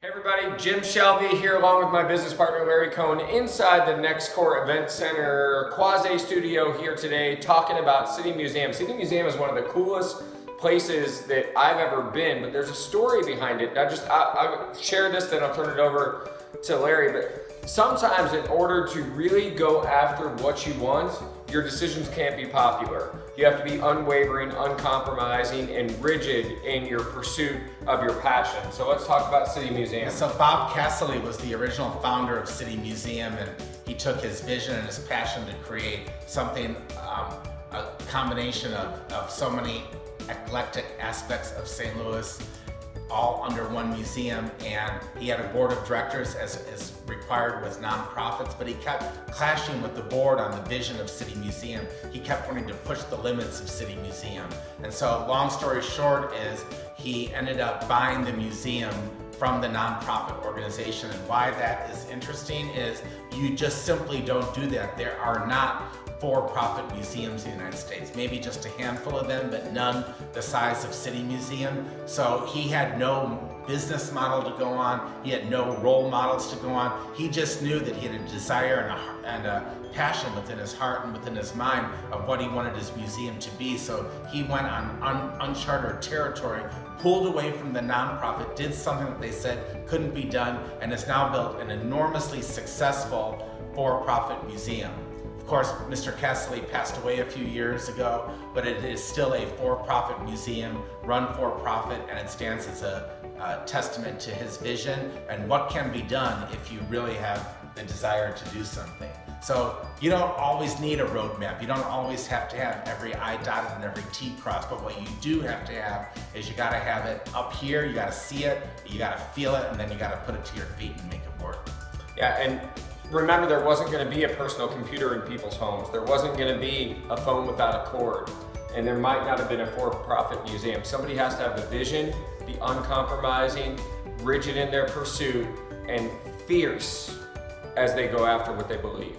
Hey everybody, Jim Shelby here along with my business partner Larry Cohen inside the NexCore Event Center quasi studio here today talking about City Museum. City Museum is one of the coolest places that I've ever been, but there's a story behind it. I'll share this, then I'll turn it over to Larry. But sometimes in order to really go after what you want, your decisions can't be popular. You have to be unwavering, uncompromising, and rigid in your pursuit of your passion. So let's talk about City Museum. So Bob Cassilly was the original founder of City Museum, and he took his vision and his passion to create something, a combination of so many eclectic aspects of St. Louis, all under one museum. And he had a board of directors as required with nonprofits, but he kept clashing with the board on the vision of City Museum. He kept wanting to push the limits of City Museum. And so long story short is he ended up buying the museum from the nonprofit organization. And why that is interesting is you just simply don't do that. There are not for-profit museums in the United States, maybe just a handful of them, but none the size of City Museum. So he had no business model to go on, he had no role models to go on. He just knew that he had a desire and a passion within his heart and within his mind of what he wanted his museum to be. So he went on uncharted territory, pulled away from the nonprofit, did something that they said couldn't be done, and has now built an enormously successful for-profit museum. Of course, Mr. Cassilly passed away a few years ago, but it is still a for-profit museum, run for-profit, and it stands as a testament to his vision and what can be done if you really have the desire to do something. So you don't always need a roadmap. You don't always have to have every I dotted and every T crossed, but what you do have to have is you gotta have it up here, you gotta see it, you gotta feel it, and then you gotta put it to your feet and make it work. Yeah, and remember, there wasn't going to be a personal computer in people's homes. There wasn't going to be a phone without a cord. And there might not have been a for-profit museum. Somebody has to have the vision, be uncompromising, rigid in their pursuit, and fierce as they go after what they believe.